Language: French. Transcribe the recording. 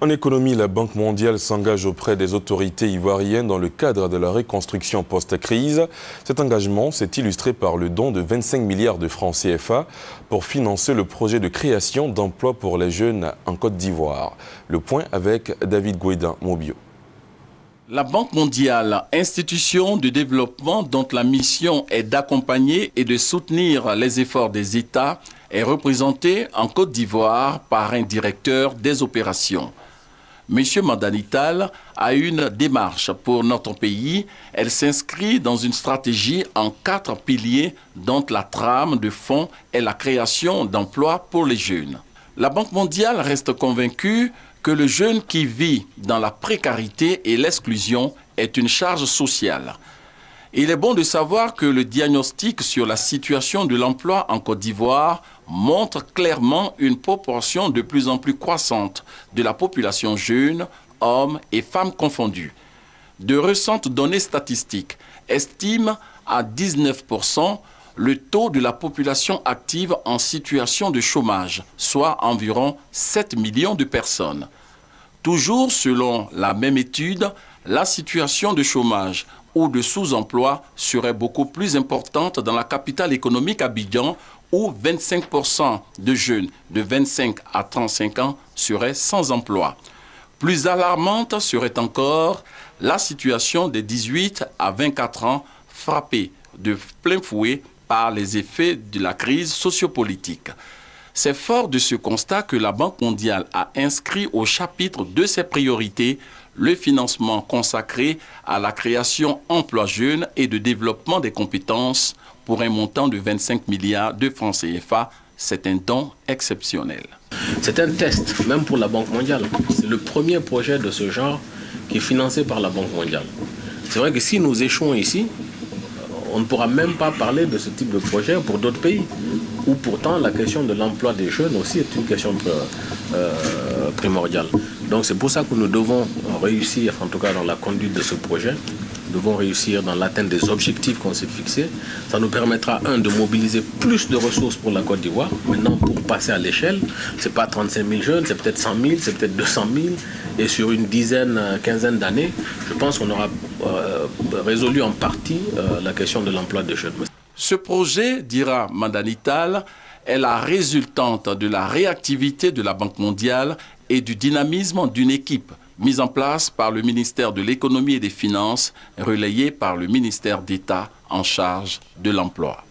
En économie, la Banque mondiale s'engage auprès des autorités ivoiriennes dans le cadre de la reconstruction post-crise. Cet engagement s'est illustré par le don de 25 milliards de francs CFA pour financer le projet de création d'emplois pour les jeunes en Côte d'Ivoire. Le point avec David Gouédin-Mobio. La Banque mondiale, institution de développement dont la mission est d'accompagner et de soutenir les efforts des États, est représentée en Côte d'Ivoire par un directeur des opérations. Monsieur Mandanital a une démarche pour notre pays. Elle s'inscrit dans une stratégie en 4 piliers dont la trame de fond est la création d'emplois pour les jeunes. La Banque mondiale reste convaincue que le jeune qui vit dans la précarité et l'exclusion est une charge sociale. Il est bon de savoir que le diagnostic sur la situation de l'emploi en Côte d'Ivoire montre clairement une proportion de plus en plus croissante de la population jeune, hommes et femmes confondus. De récentes données statistiques estiment à 19% le taux de la population active en situation de chômage, soit environ 7 millions de personnes. Toujours selon la même étude, la situation de chômage ou de sous-emploi serait beaucoup plus importante dans la capitale économique Abidjan, où 25% de jeunes de 25 à 35 ans seraient sans emploi. Plus alarmante serait encore la situation des 18 à 24 ans frappés de plein fouet par les effets de la crise sociopolitique. C'est fort de ce constat que la Banque mondiale a inscrit au chapitre de ses priorités le financement consacré à la création emploi jeunes et de développement des compétences pour un montant de 25 milliards de francs CFA. C'est un don exceptionnel. C'est un test, même pour la Banque mondiale. C'est le premier projet de ce genre qui est financé par la Banque mondiale. C'est vrai que si nous échouons ici, on ne pourra même pas parler de ce type de projet pour d'autres pays, où pourtant la question de l'emploi des jeunes aussi est une question primordiale. Donc c'est pour ça que nous devons réussir, en tout cas dans la conduite de ce projet, nous devons réussir dans l'atteinte des objectifs qu'on s'est fixés. Ça nous permettra, de mobiliser plus de ressources pour la Côte d'Ivoire. Maintenant, pour passer à l'échelle, ce n'est pas 35 000 jeunes, c'est peut-être 100 000, c'est peut-être 200 000. Et sur une quinzaine d'années, je pense qu'on aura résolu en partie la question de l'emploi des jeunes. Ce projet, dira Mandanital, est la résultante de la réactivité de la Banque mondiale et du dynamisme d'une équipe mise en place par le ministère de l'Économie et des Finances, relayée par le ministère d'État en charge de l'emploi.